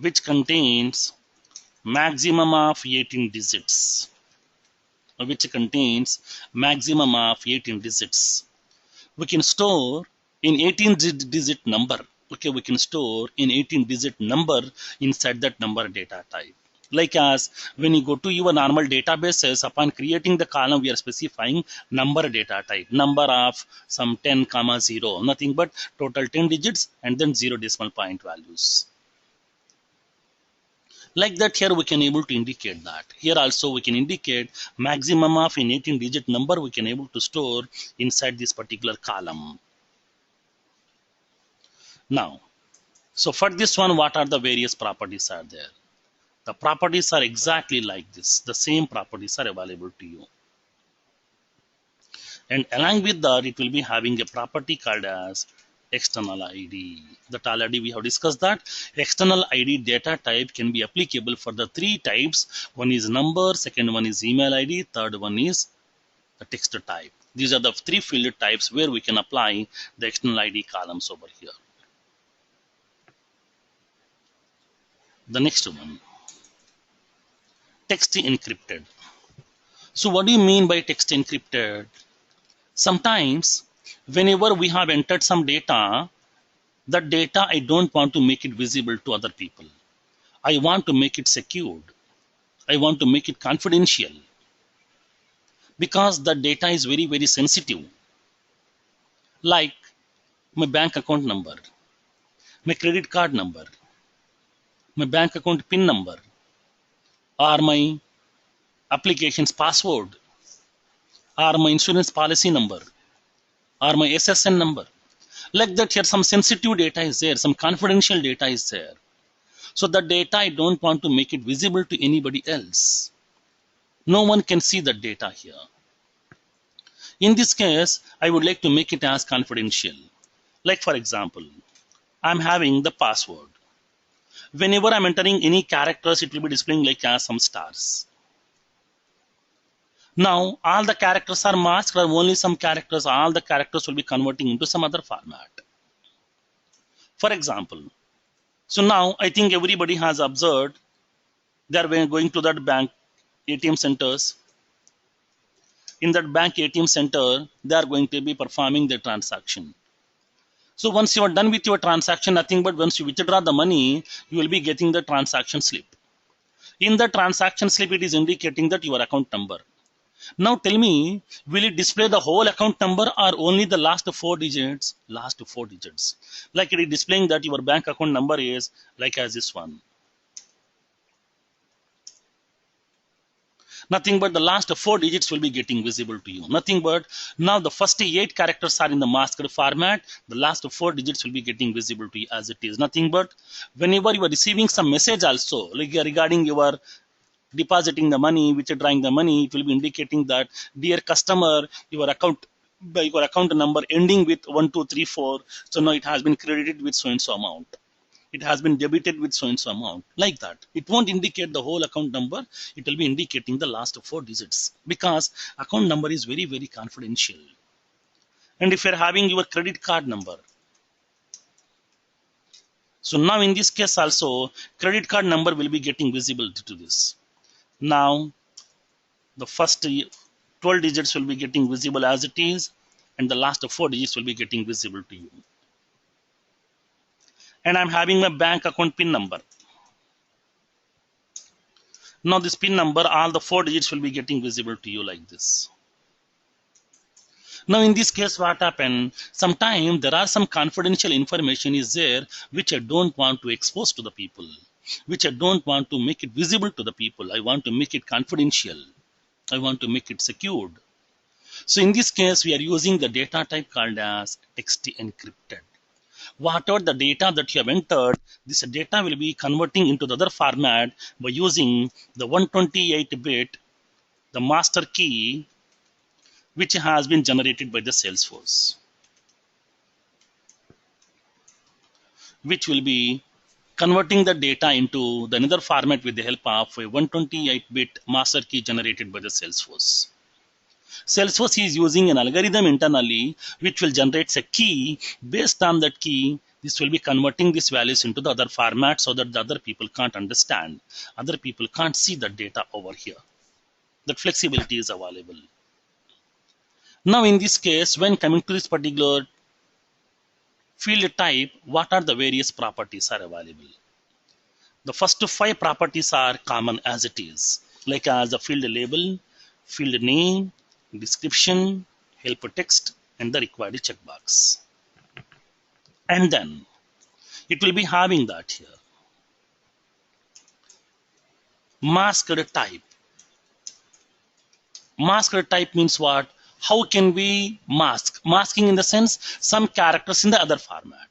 which contains maximum of 18 digits, which contains maximum of 18 digits. We can store in 18 digit number. Okay, we can store in 18 digit number inside that number data type. Like as when you go to your normal databases, upon creating the column, we are specifying number data type, number of some 10, 0, nothing but total 10 digits and then 0 decimal point values. Like that, here we can able to indicate that. Here also we can indicate maximum of in 18 digit number we can able to store inside this particular column. Now, so for this one, what are the various properties are there? The properties are exactly like this. The same properties are available to you. And along with that, it will be having a property called as external ID. That already we have discussed that. External ID data type can be applicable for the 3 types. One is number, second one is email ID, third one is the text type. These are the 3 field types where we can apply the external ID columns over here. The next one, text encrypted. So what do you mean by text encrypted? Sometimes whenever we have entered some data, that data I don't want to make it visible to other people. I want to make it secured. I want to make it confidential, because the data is very, very sensitive. Like my bank account number, my credit card number, my bank account PIN number, or my application's password, or my insurance policy number, or my SSN number. Like that, here some sensitive data is there, some confidential data is there. So the data I don't want to make it visible to anybody else. No one can see the data here. In this case, I would like to make it as confidential. Like for example, I'm having the password. Whenever I'm entering any characters, it will be displaying like as some stars. Now all the characters are masked, or only some characters, all the characters will be converting into some other format. For example, so now I think everybody has observed they are going to that bank ATM centers. In that bank ATM center, they are going to be performing the transaction. So once you are done with your transaction, nothing but once you withdraw the money, you will be getting the transaction slip. In the transaction slip, it is indicating that your account number. Now tell me, will it display the whole account number or only the last four digits? Last four digits. Like it is displaying that your bank account number is like as this one. Nothing but the last four digits will be getting visible to you. Nothing but now the first eight characters are in the masked format. The last four digits will be getting visible to you as it is. Nothing but whenever you are receiving some message also like regarding your depositing the money, withdrawing the money, it will be indicating that dear customer, your account by your account number ending with 1234. So now it has been credited with so and so amount. It has been debited with so and so amount, like that. It won't indicate the whole account number. It will be indicating the last four digits because account number is very, very confidential. And if you're having your credit card number, so now in this case also, credit card number will be getting visible to this. Now, the first 12 digits will be getting visible as it is, and the last four digits will be getting visible to you. And I'm having my bank account PIN number. Now this PIN number, all the four digits will be getting visible to you like this. Now in this case, what happened? Sometimes there are some confidential information is there which I don't want to expose to the people, which I don't want to make it visible to the people. I want to make it confidential. I want to make it secured. So in this case, we are using the data type called as text encrypted. Whatever the data that you have entered, this data will be converting into the other format by using the 128-bit, the master key, which has been generated by the Salesforce, which will be converting the data into the another format with the help of a 128-bit master key generated by the Salesforce. Salesforce is using an algorithm internally which will generate a key. Based on that key, this will be converting these values into the other format so that the other people can't understand. Other people can't see the data over here. That flexibility is available. Now in this case, when coming to this particular field type, what are the various properties are available? The first five properties are common as it is, like as the field label, field name, description, help text, and the required checkbox. And then it will be having that here. Masked type. Masked type means what? How can we mask? Masking in the sense some characters in the other format.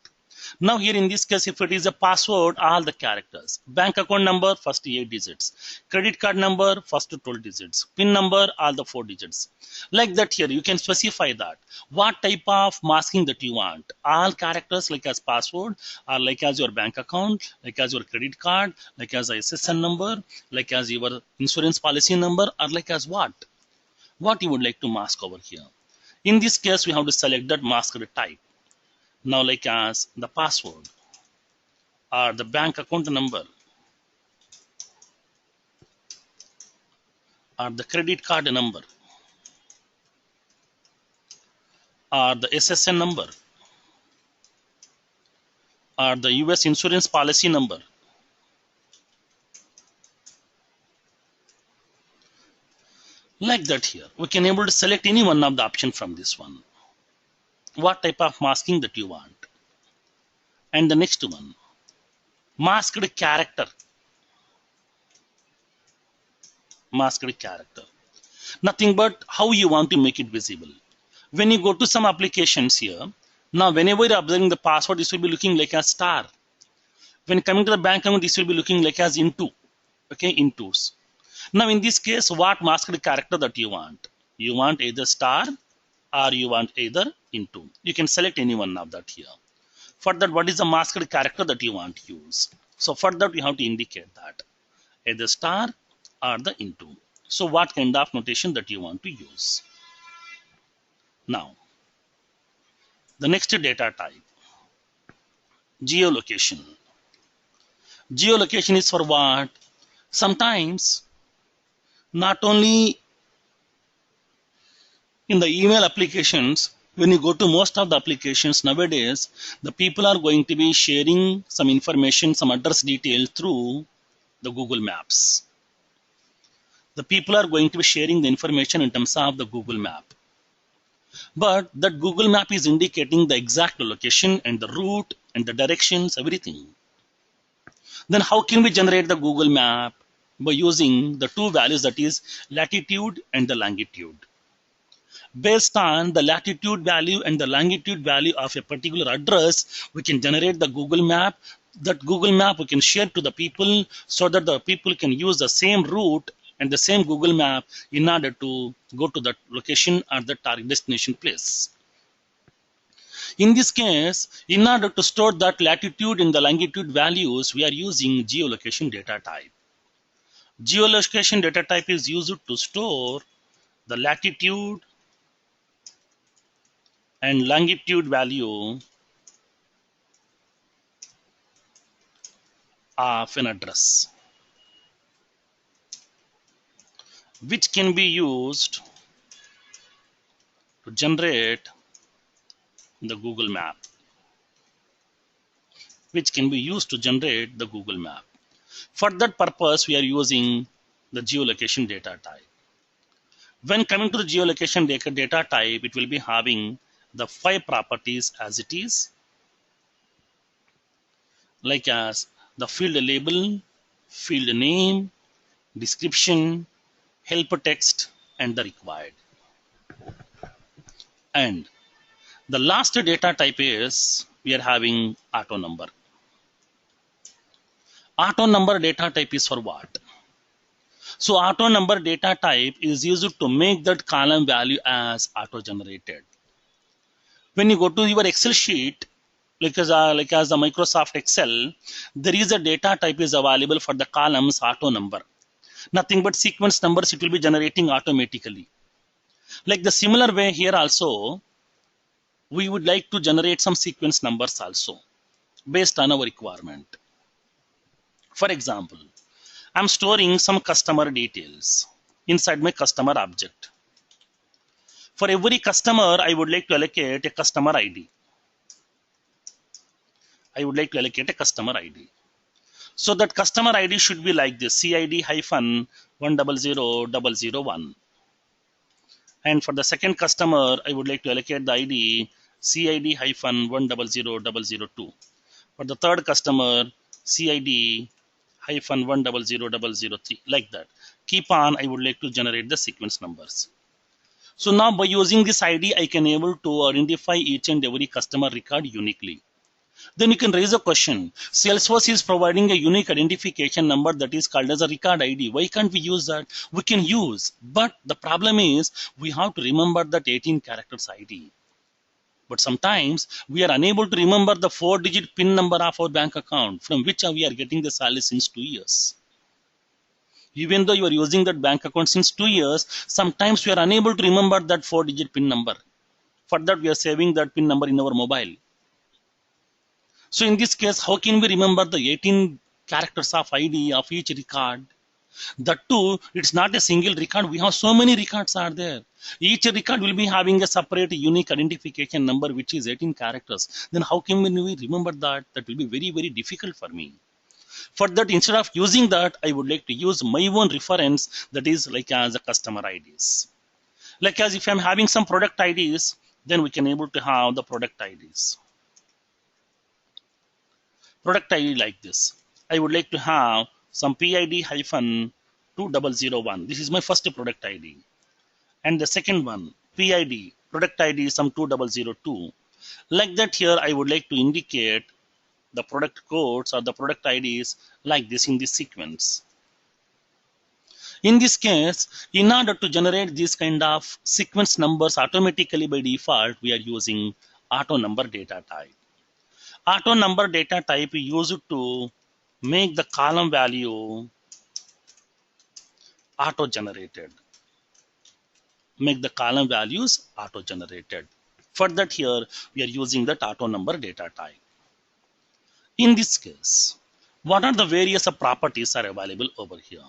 Now here in this case, if it is a password, all the characters. Bank account number, first 8 digits. Credit card number, first 12 digits. PIN number, all the 4 digits. Like that here, you can specify that. What type of masking that you want. All characters like as password, or like as your bank account, like as your credit card, like as a SSN number, like as your insurance policy number, or like as what? What you would like to mask over here. In this case, we have to select that masked type. Now like as the password or the bank account number or the credit card number or the SSN number or the US insurance policy number. Like that here, we can able to select any one of the option from this one. What type of masking that you want. And the next one, masked character. Masked character. Nothing but how you want to make it visible. When you go to some applications here, now whenever you're observing the password, this will be looking like a star. When coming to the bank account, this will be looking like as into. Okay, intos. Now in this case, what masked character that you want? You want either star or you want either into. You can select any one of that here. For that, what is the masked character that you want to use? So for that, we have to indicate that either star or the into. So what kind of notation that you want to use? Now, the next data type, geolocation. Geolocation is for what? Sometimes not only in the email applications, when you go to most of the applications nowadays, the people are going to be sharing some information, some address detail through the Google Maps. The people are going to be sharing the information in terms of the Google Map. But that Google Map is indicating the exact location and the route and the directions, everything. Then how can we generate the Google Map? By using the two values, that is latitude and the longitude. Based on the latitude value and the longitude value of a particular address, we can generate the Google Map. That Google Map we can share to the people so that the people can use the same route and the same Google Map in order to go to that location or the target destination place. In this case, in order to store that latitude and the longitude values, we are using geolocation data type. Geolocation data type is used to store the latitude and longitude value of an address, which can be used to generate the Google Map. Which can be used to generate the Google Map. For that purpose, we are using the geolocation data type. When coming to the geolocation data type, it will be having the 5 properties as it is, like as the field label, field name, description, help text, and the required. And the last data type is we are having auto number. Auto number data type is for what? So auto number data type is used to make that column value as auto generated. When you go to your Excel sheet, like as the Microsoft Excel, there is a data type is available for the columns auto number. Nothing but sequence numbers it will be generating automatically. Like the similar way here also, we would like to generate some sequence numbers also based on our requirement. For example, I'm storing some customer details inside my customer object. For every customer, I would like to allocate a customer ID. I would like to allocate a customer ID. So that customer ID should be like this, CID-100001. And for the second customer, I would like to allocate the ID CID-100002. For the third customer, CID-100003, like that. Keep on, I would like to generate the sequence numbers. So now by using this ID, I can able to identify each and every customer record uniquely. Then you can raise a question. Salesforce is providing a unique identification number that is called as a record ID. Why can't we use that? We can use, but the problem is we have to remember that 18 characters ID. But sometimes we are unable to remember the 4-digit PIN number of our bank account from which we are getting the salary since 2 years. Even though you are using that bank account since 2 years, sometimes we are unable to remember that 4-digit PIN number. For that, we are saving that PIN number in our mobile. So in this case, how can we remember the 18 characters of ID of each record? That too, it's not a single record. We have so many records are there. Each record will be having a separate unique identification number, which is 18 characters. Then how can we remember that? That will be very, very difficult for me. For that, instead of using that, I would like to use my own reference, that is like as a customer IDs. Like as if I'm having some product IDs, then we can able to have the product IDs. Product ID like this. I would like to have some PID-2001. This is my first product ID. And the second one, PID, product ID some 2002. Like that here, I would like to indicate the product codes or the product IDs like this in this sequence. In this case, in order to generate this kind of sequence numbers automatically by default, we are using auto number data type. Auto number data type is used to make the column value auto-generated. Make the column values auto-generated. For that here, we are using that auto number data type. In this case, what are the various properties are available over here?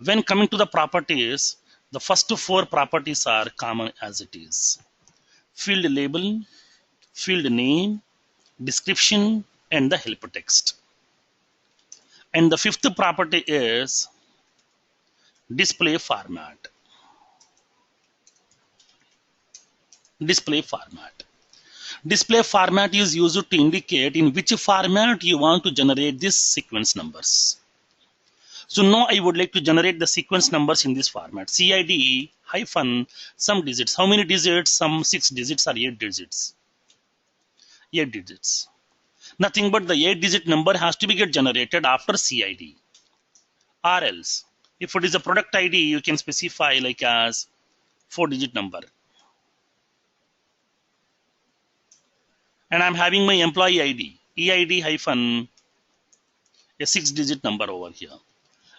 When coming to the properties, the first four properties are common as it is. Field label, field name, description, and the help text. And the fifth property is display format. Display format. Display format is used to indicate in which format you want to generate these sequence numbers. So now I would like to generate the sequence numbers in this format. CID hyphen some digits. How many digits? Some 6 digits or 8 digits. 8 digits. Nothing but the 8-digit number has to be get generated after CID. Or else, if it is a product ID, you can specify like as 4-digit number. And I'm having my employee ID, EID hyphen a 6-digit number over here.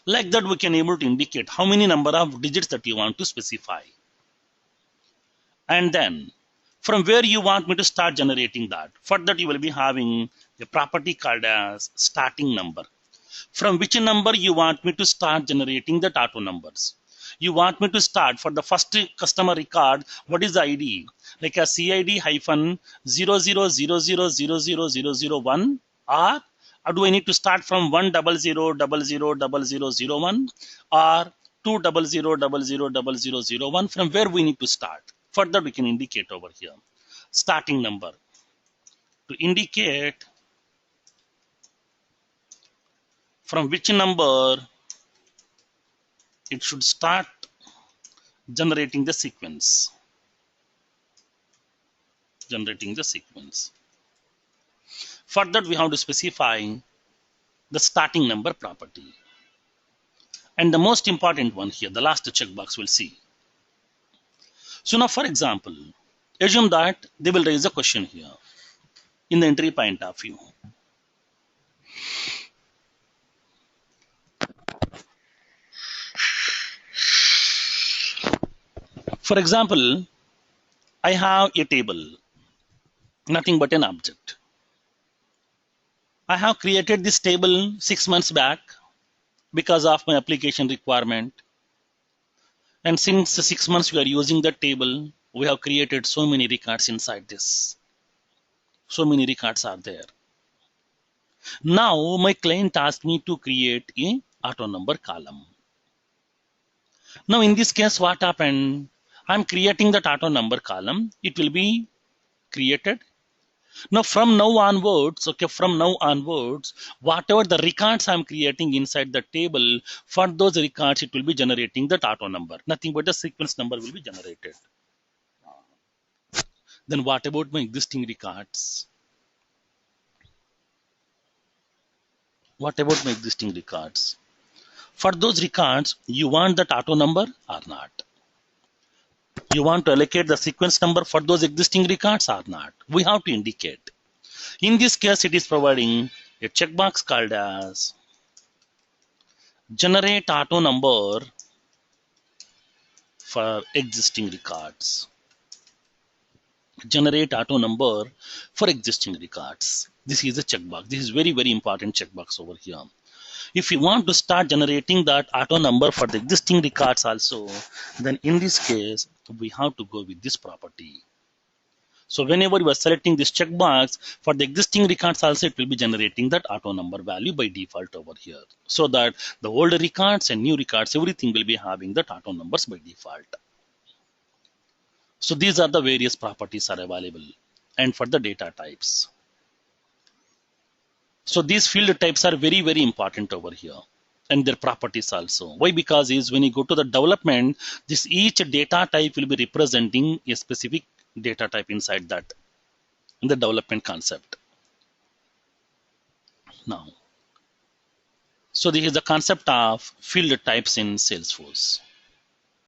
Like that, we can able to indicate how many number of digits that you want to specify. And then from where you want me to start generating that. For that, you will be having a property called as starting number. From which number you want me to start generating the auto numbers. You want me to start for the first customer record, what is the ID? Like a CID hyphen 00000001, or do I need to start from 100000001 or 200000001? From where we need to start? Further, we can indicate over here starting number to indicate from which number it should start generating the sequence. Generating the sequence. Further, we have to specify the starting number property. And the most important one here, the last checkbox we'll see. So now, for example, assume that they will raise a question here in the entry point of view. For example, I have a table, nothing but an object. I have created this table 6 months back because of my application requirement. And since 6 months we are using that table, we have created so many records inside this. So many records are there. Now my client asked me to create a auto number column. Now in this case, what happened? I'm creating that auto number column. It will be created. Now from now onwards, whatever the records I'm creating inside the table, for those records, it will be generating that auto number. Nothing but the sequence number will be generated. Then what about my existing records? What about my existing records? For those records, you want that auto number or not? You want to allocate the sequence number for those existing records or not? We have to indicate. In this case, it is providing a checkbox called as generate auto number for existing records. Generate auto number for existing records. This is a checkbox. This is very, very important checkbox over here. If you want to start generating that auto number for the existing records also, then in this case, we have to go with this property. So whenever you are selecting this checkbox, for the existing records also, it will be generating that auto number value by default over here. So that the older records and new records, everything will be having that auto numbers by default. So these are the various properties are available. And for the data types. So these field types are very, very important over here. And their properties also. Why? Because is when you go to the development, this each data type will be representing a specific data type inside that in the development concept. Now, so this is the concept of field types in Salesforce.